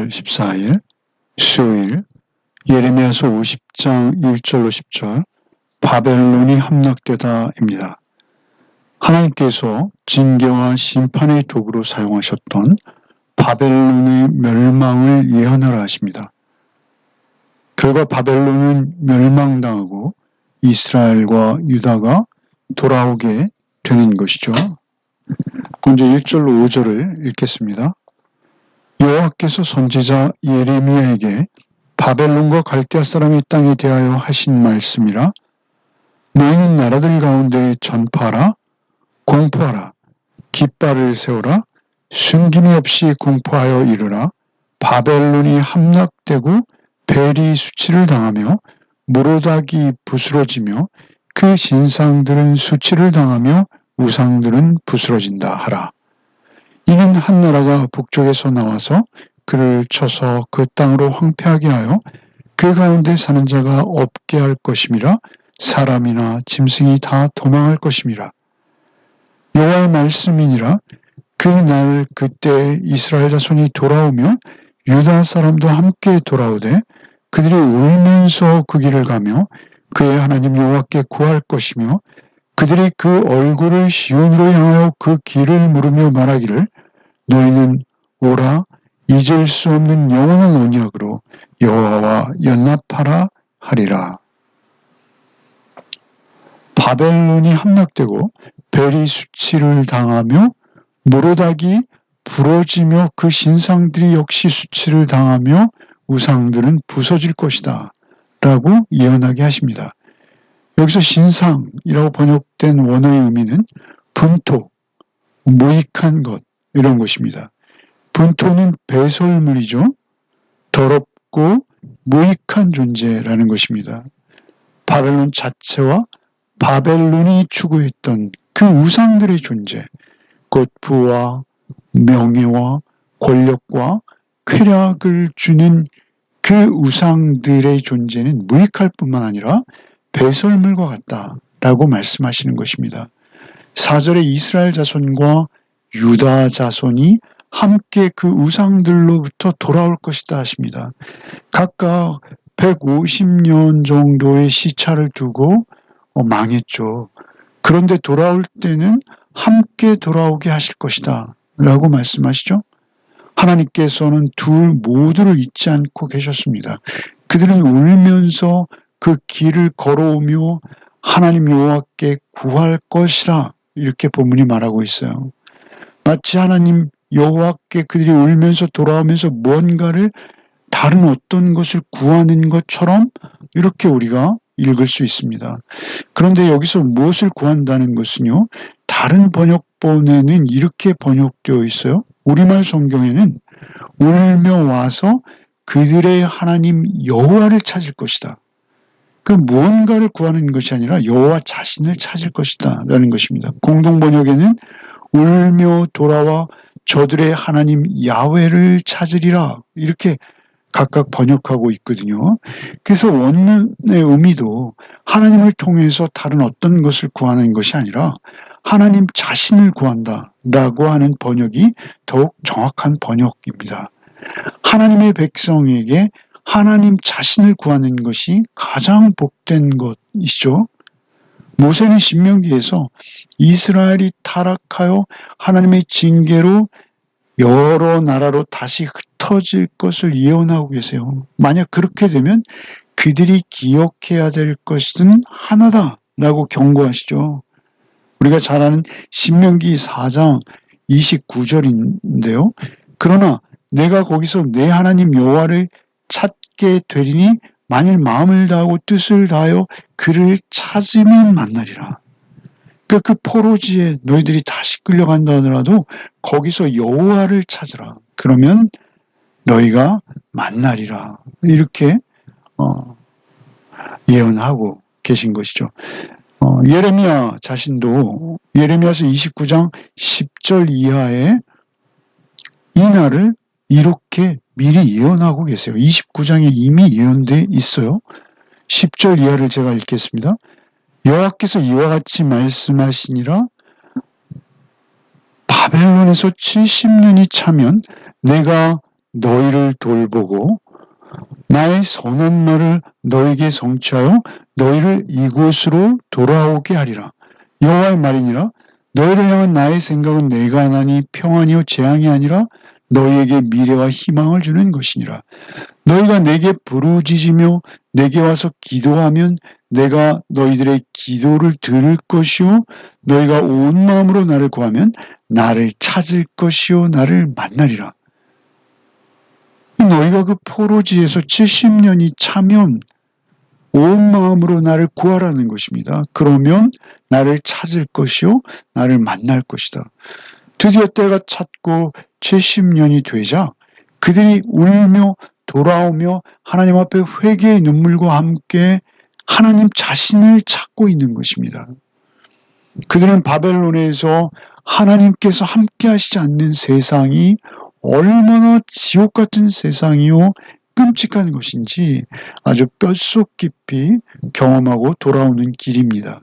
3월 14일 수요일 예레미야서 50장 1절로 10절 바벨론이 함락되다입니다. 하나님께서 징계와 심판의 도구로 사용하셨던 바벨론의 멸망을 예언하라 하십니다. 결과 바벨론은 멸망당하고 이스라엘과 유다가 돌아오게 되는 것이죠. 먼저 1절로 5절을 읽겠습니다. 여호와께서 선지자 예레미야에게 바벨론과 갈대아 사람의 땅에 대하여 하신 말씀이라. 너희는 나라들 가운데 전파하라, 공포하라, 깃발을 세우라, 숨김이 없이 공포하여 이르라. 바벨론이 함락되고 벨이 수치를 당하며 모로닥이 부스러지며 그 신상들은 수치를 당하며 우상들은 부스러진다 하라. 이는 한 나라가 북쪽에서 나와서 그를 쳐서 그 땅으로 황폐하게 하여 그 가운데 사는 자가 없게 할 것임이라. 사람이나 짐승이 다 도망할 것임이라. 여호와의 말씀이니라. 그 날 그때 이스라엘 자손이 돌아오며 유다 사람도 함께 돌아오되 그들이 울면서 그 길을 가며 그의 하나님 여호와께 구할 것이며 그들이 그 얼굴을 시온으로 향하여 그 길을 물으며 말하기를 너희는 오라 잊을 수 없는 영원한 언약으로 여호와와 연합하라 하리라. 바벨론이 함락되고 벨이 수치를 당하며 모로닥이 부러지며 그 신상들이 역시 수치를 당하며 우상들은 부서질 것이다 라고 예언하게 하십니다. 여기서 신상이라고 번역된 원어의 의미는 분토, 무익한 것 이런 것입니다. 분토는 배설물이죠. 더럽고 무익한 존재라는 것입니다. 바벨론 자체와 바벨론이 추구했던 그 우상들의 존재, 곧 부와 명예와 권력과 쾌락을 주는 그 우상들의 존재는 무익할 뿐만 아니라 배설물과 같다라고 말씀하시는 것입니다. 4절에 이스라엘 자손과 유다 자손이 함께 그 우상들로부터 돌아올 것이다 하십니다. 각각 150년 정도의 시차를 두고 망했죠. 그런데 돌아올 때는 함께 돌아오게 하실 것이다 라고 말씀하시죠. 하나님께서는 둘 모두를 잊지 않고 계셨습니다. 그들은 울면서 그 길을 걸어오며 하나님 여호와께 구할 것이라 이렇게 본문이 말하고 있어요. 마치 하나님 여호와께 그들이 울면서 돌아오면서 무언가를 다른 어떤 것을 구하는 것처럼 이렇게 우리가 읽을 수 있습니다. 그런데 여기서 무엇을 구한다는 것은요. 다른 번역본에는 이렇게 번역되어 있어요. 우리말 성경에는 울며 와서 그들의 하나님 여호와를 찾을 것이다. 그 무언가를 구하는 것이 아니라 여호와 자신을 찾을 것이다 라는 것입니다. 공동 번역에는 울며 돌아와 저들의 하나님 야훼를 찾으리라 이렇게 각각 번역하고 있거든요. 그래서 원문의 의미도 하나님을 통해서 다른 어떤 것을 구하는 것이 아니라 하나님 자신을 구한다라고 하는 번역이 더욱 정확한 번역입니다. 하나님의 백성에게 하나님 자신을 구하는 것이 가장 복된 것이죠. 모세는 신명기에서 이스라엘이 타락하여 하나님의 징계로 여러 나라로 다시 흩어질 것을 예언하고 계세요. 만약 그렇게 되면 그들이 기억해야 될 것은 하나다라고 경고하시죠. 우리가 잘 아는 신명기 4장 29절인데요. 그러나 내가 거기서 내 하나님 여호와를 찾게 되리니 만일 마음을 다하고 뜻을 다하여 그를 찾으면 만나리라. 그 포로지에 너희들이 다시 끌려간다 하더라도 거기서 여호와를 찾으라. 그러면 너희가 만나리라. 이렇게 예언하고 계신 것이죠. 예레미야 자신도 예레미야서 29장 10절 이하에 이 날을 이렇게 미리 예언하고 계세요. 29장에 이미 예언되어 있어요. 10절 이하를 제가 읽겠습니다. 여호와께서 이와 같이 말씀하시니라. 바벨론에서 70년이 차면 내가 너희를 돌보고 나의 선한 말을 너에게 성취하여 너희를 이곳으로 돌아오게 하리라. 여호와의 말이니라. 너희를 향한 나의 생각은 내가 하나니 평안이요 재앙이 아니라 너희에게 미래와 희망을 주는 것이니라. 너희가 내게 부르짖으며 내게 와서 기도하면 내가 너희들의 기도를 들을 것이요 너희가 온 마음으로 나를 구하면 나를 찾을 것이요 나를 만나리라. 너희가 그 포로지에서 70년이 차면 온 마음으로 나를 구하라는 것입니다. 그러면 나를 찾을 것이요 나를 만날 것이다. 드디어 때가 찼고 70년이 되자 그들이 울며 돌아오며 하나님 앞에 회개의 눈물과 함께 하나님 자신을 찾고 있는 것입니다. 그들은 바벨론에서 하나님께서 함께 하시지 않는 세상이 얼마나 지옥 같은 세상이요 끔찍한 것인지 아주 뼛속 깊이 경험하고 돌아오는 길입니다.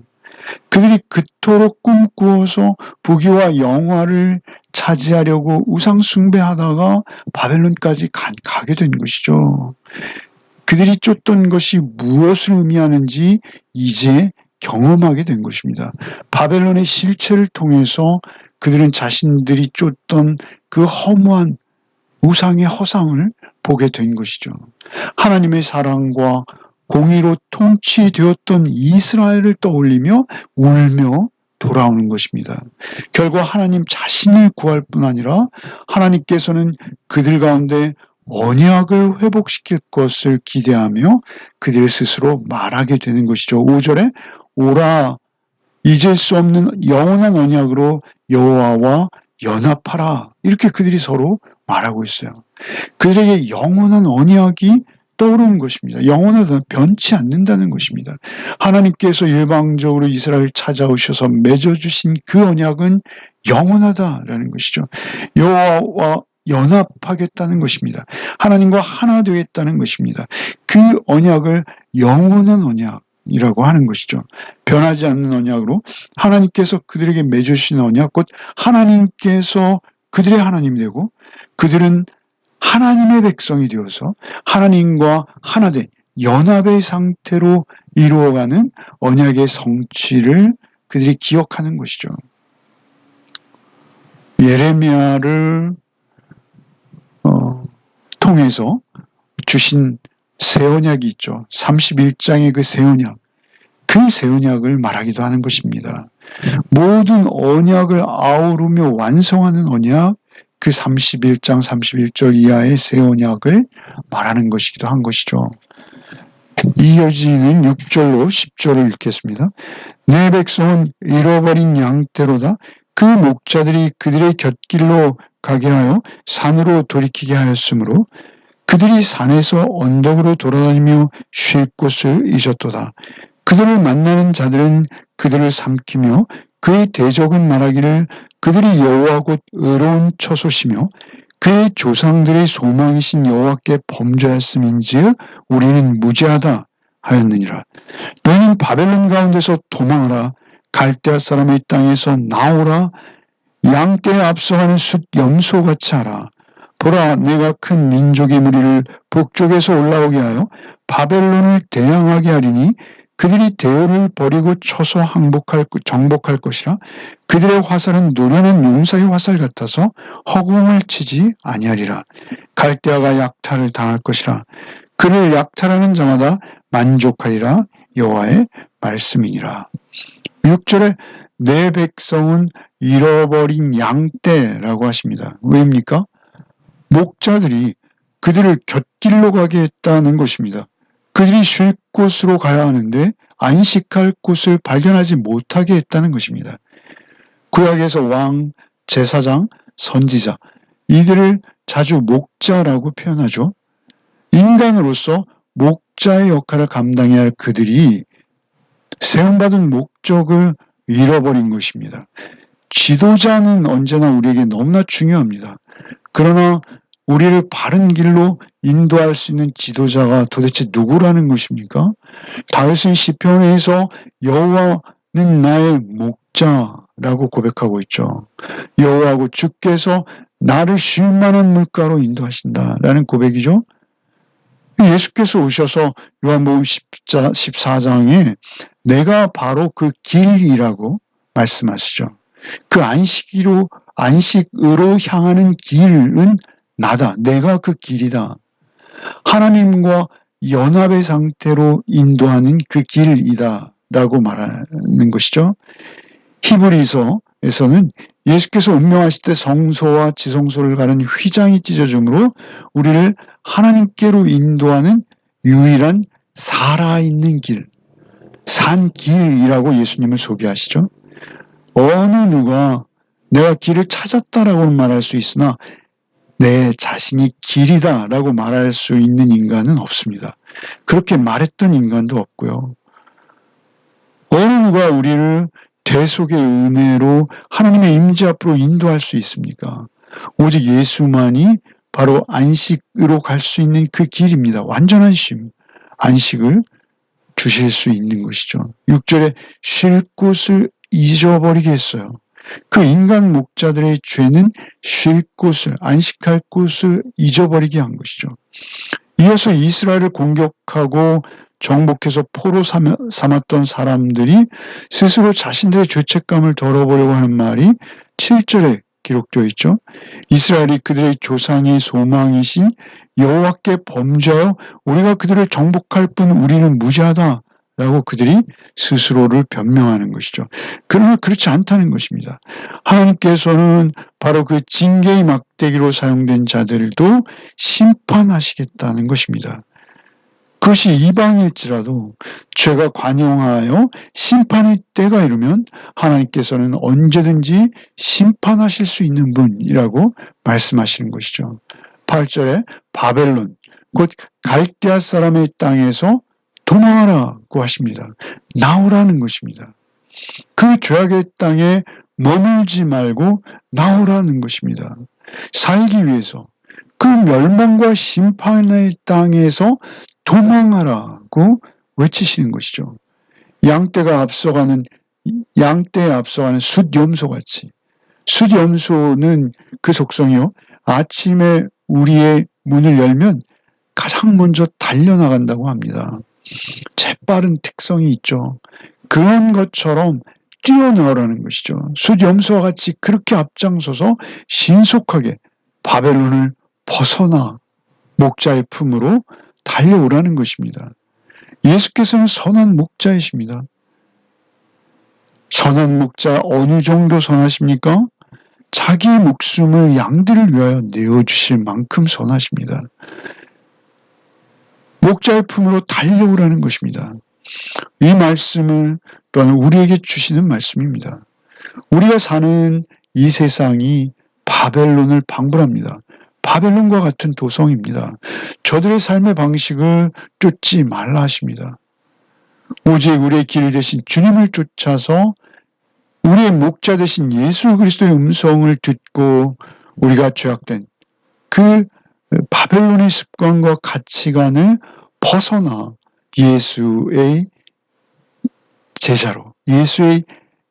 그들이 그토록 꿈꾸어서 부귀와 영화를 차지하려고 우상 숭배하다가 바벨론까지 가게 된 것이죠. 그들이 쫓던 것이 무엇을 의미하는지 이제 경험하게 된 것입니다. 바벨론의 실체를 통해서 그들은 자신들이 쫓던 그 허무한 우상의 허상을 보게 된 것이죠. 하나님의 사랑과 공의로 통치되었던 이스라엘을 떠올리며 울며 돌아오는 것입니다. 결국 하나님 자신을 구할 뿐 아니라 하나님께서는 그들 가운데 언약을 회복시킬 것을 기대하며 그들 스스로 말하게 되는 것이죠. 5절에 오라 잊을 수 없는 영원한 언약으로 여호와와 연합하라 이렇게 그들이 서로 말하고 있어요. 그들에게 영원한 언약이 떠오르는 것입니다. 영원하다 변치 않는다는 것입니다. 하나님께서 일방적으로 이스라엘을 찾아오셔서 맺어주신 그 언약은 영원하다라는 것이죠. 여호와와 연합하겠다는 것입니다. 하나님과 하나 되겠다는 것입니다. 그 언약을 영원한 언약이라고 하는 것이죠. 변하지 않는 언약으로 하나님께서 그들에게 맺으신 언약, 곧 하나님께서 그들의 하나님이 되고 그들은 하나님의 백성이 되어서 하나님과 하나된 연합의 상태로 이루어가는 언약의 성취를 그들이 기억하는 것이죠. 예레미야를 통해서 주신 새 언약이 있죠. 31장의 그 새 언약. 그 새 언약을 말하기도 하는 것입니다. 모든 언약을 아우르며 완성하는 언약, 그 31장 31절 이하의 새 언약을 말하는 것이기도 한 것이죠. 이어지는 6절로 10절을 읽겠습니다. 내 백성은 잃어버린 양떼로다. 그 목자들이 그들의 곁길로 가게 하여 산으로 돌이키게 하였으므로 그들이 산에서 언덕으로 돌아다니며 쉴 곳을 잊었도다. 그들을 만나는 자들은 그들을 삼키며 그의 대적은 말하기를 그들이 여호와 곧 의로운 처소시며 그의 조상들의 소망이신 여호와께 범죄하였음인지여 우리는 무죄하다 하였느니라. 너희는 바벨론 가운데서 도망하라. 갈대아 사람의 땅에서 나오라. 양떼에 앞서가는 숫 염소같이 하라. 보라, 내가 큰 민족의 무리를 북쪽에서 올라오게 하여 바벨론을 대항하게 하리니 그들이 대오를 버리고 쳐서 정복할 것이라. 그들의 화살은 노련한 용사의 화살 같아서 허공을 치지 아니하리라. 갈대아가 약탈을 당할 것이라. 그를 약탈하는 자마다 만족하리라. 여호와의 말씀이니라. 6절에 내 백성은 잃어버린 양떼라고 하십니다. 왜입니까? 목자들이 그들을 곁길로 가게 했다는 것입니다. 그들이 쉴 곳으로 가야 하는데 안식할 곳을 발견하지 못하게 했다는 것입니다. 구약에서 왕, 제사장, 선지자, 이들을 자주 목자라고 표현하죠. 인간으로서 목자의 역할을 감당해야 할 그들이 세움받은 목적을 잃어버린 것입니다. 지도자는 언제나 우리에게 너무나 중요합니다. 그러나 우리를 바른 길로 인도할 수 있는 지도자가 도대체 누구라는 것입니까? 다윗은 시편에서 여호와는 나의 목자 라고 고백하고 있죠. 여호와고 주께서 나를 쉴 만한 물가로 인도하신다라는 고백이죠. 예수께서 오셔서 요한복음 14장에 내가 바로 그 길이라고 말씀하시죠. 그 안식으로 향하는 길은 나다. 내가 그 길이다. 하나님과 연합의 상태로 인도하는 그 길이다 라고 말하는 것이죠. 히브리서에서는 예수께서 운명하실 때 성소와 지성소를 가른 휘장이 찢어짐으로 우리를 하나님께로 인도하는 유일한 살아있는 길, 산 길이라고 예수님을 소개하시죠. 어느 누가 내가 길을 찾았다라고는 말할 수 있으나 내 자신이 길이다라고 말할 수 있는 인간은 없습니다. 그렇게 말했던 인간도 없고요. 어느 누가 우리를 대속의 은혜로 하나님의 임재 앞으로 인도할 수 있습니까? 오직 예수만이 바로 안식으로 갈 수 있는 그 길입니다. 완전한 쉼, 안식을 주실 수 있는 것이죠. 6절에 쉴 곳을 잊어버리게 했어요. 그 인간 목자들의 죄는 쉴 곳을, 안식할 곳을 잊어버리게 한 것이죠. 이어서 이스라엘을 공격하고 정복해서 포로 삼았던 사람들이 스스로 자신들의 죄책감을 덜어보려고 하는 말이 7절에 기록되어 있죠. 이스라엘이 그들의 조상의 소망이신 여호와께 범죄하여 우리가 그들을 정복할 뿐 우리는 무죄하다 라고 그들이 스스로를 변명하는 것이죠. 그러나 그렇지 않다는 것입니다. 하나님께서는 바로 그 징계의 막대기로 사용된 자들도 심판하시겠다는 것입니다. 그것이 이방일지라도 죄가 관영하여 심판의 때가 이르면 하나님께서는 언제든지 심판하실 수 있는 분이라고 말씀하시는 것이죠. 8절에 바벨론, 곧 갈대아 사람의 땅에서 도망하라고 하십니다. 나오라는 것입니다. 그 죄악의 땅에 머물지 말고 나오라는 것입니다. 살기 위해서 그 멸망과 심판의 땅에서 도망하라고 외치시는 것이죠. 양떼에 앞서가는 숫염소같이, 숫염소는 그 속성이요. 아침에 우리의 문을 열면 가장 먼저 달려나간다고 합니다. 재빠른 특성이 있죠. 그런 것처럼 뛰어나오라는 것이죠. 숫염소와 같이 그렇게 앞장서서 신속하게 바벨론을 벗어나 목자의 품으로 달려오라는 것입니다. 예수께서는 선한 목자이십니다. 선한 목자 어느 정도 선하십니까? 자기 목숨을 양들을 위하여 내어주실 만큼 선하십니다. 목자의 품으로 달려오라는 것입니다. 이 말씀은 또한 우리에게 주시는 말씀입니다. 우리가 사는 이 세상이 바벨론을 방불합니다. 바벨론과 같은 도성입니다. 저들의 삶의 방식을 쫓지 말라 하십니다. 오직 우리의 길 대신 주님을 쫓아서 우리의 목자 되신 예수 그리스도의 음성을 듣고 우리가 죄악된 그 바벨론의 습관과 가치관을 벗어나 예수의 제자로, 예수의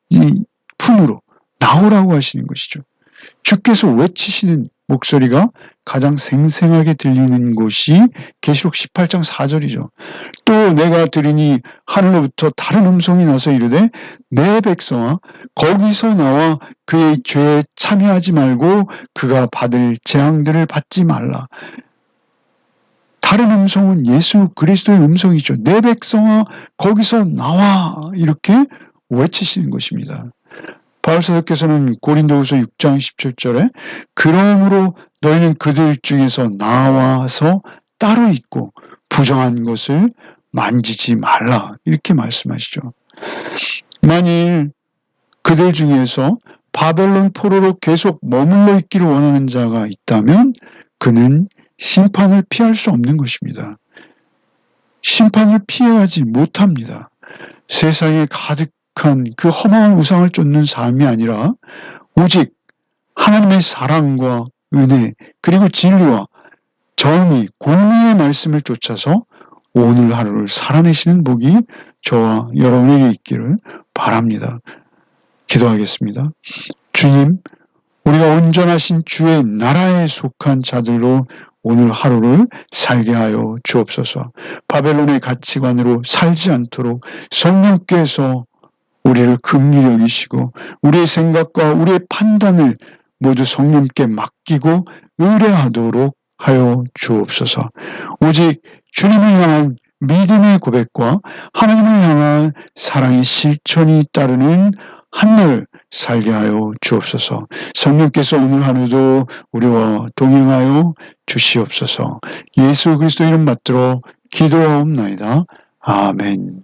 이 품으로 나오라고 하시는 것이죠. 주께서 외치시는 목소리가 가장 생생하게 들리는 곳이 계시록 18장 4절이죠. 또 내가 들으니 하늘로부터 다른 음성이 나서 이르되 내 백성아 거기서 나와 그의 죄에 참여하지 말고 그가 받을 재앙들을 받지 말라. 다른 음성은 예수 그리스도의 음성이죠. 내 백성아 거기서 나와 이렇게 외치시는 것입니다. 바울사도께서는 고린도후서 6장 17절에 그러므로 너희는 그들 중에서 나와서 따로 있고 부정한 것을 만지지 말라 이렇게 말씀하시죠. 만일 그들 중에서 바벨론 포로로 계속 머물러 있기를 원하는 자가 있다면 그는 심판을 피할 수 없는 것입니다. 심판을 피해가지 못합니다. 세상에 가득한 그 허망한 우상을 쫓는 삶이 아니라 오직 하나님의 사랑과 은혜 그리고 진리와 정의, 공의의 말씀을 쫓아서 오늘 하루를 살아내시는 복이 저와 여러분에게 있기를 바랍니다. 기도하겠습니다. 주님, 우리가 온전하신 주의 나라에 속한 자들로 오늘 하루를 살게 하여 주옵소서. 바벨론의 가치관으로 살지 않도록 성령께서 우리를 긍휼히 여기시고 우리의 생각과 우리의 판단을 모두 성령께 맡기고 의뢰하도록 하여 주옵소서. 오직 주님을 향한 믿음의 고백과 하나님을 향한 사랑의 실천이 따르는 한날 살게 하여 주옵소서. 성령께서 오늘 하루도 우리와 동행하여 주시옵소서. 예수 그리스도 이름 받들어 기도하옵나이다. 아멘.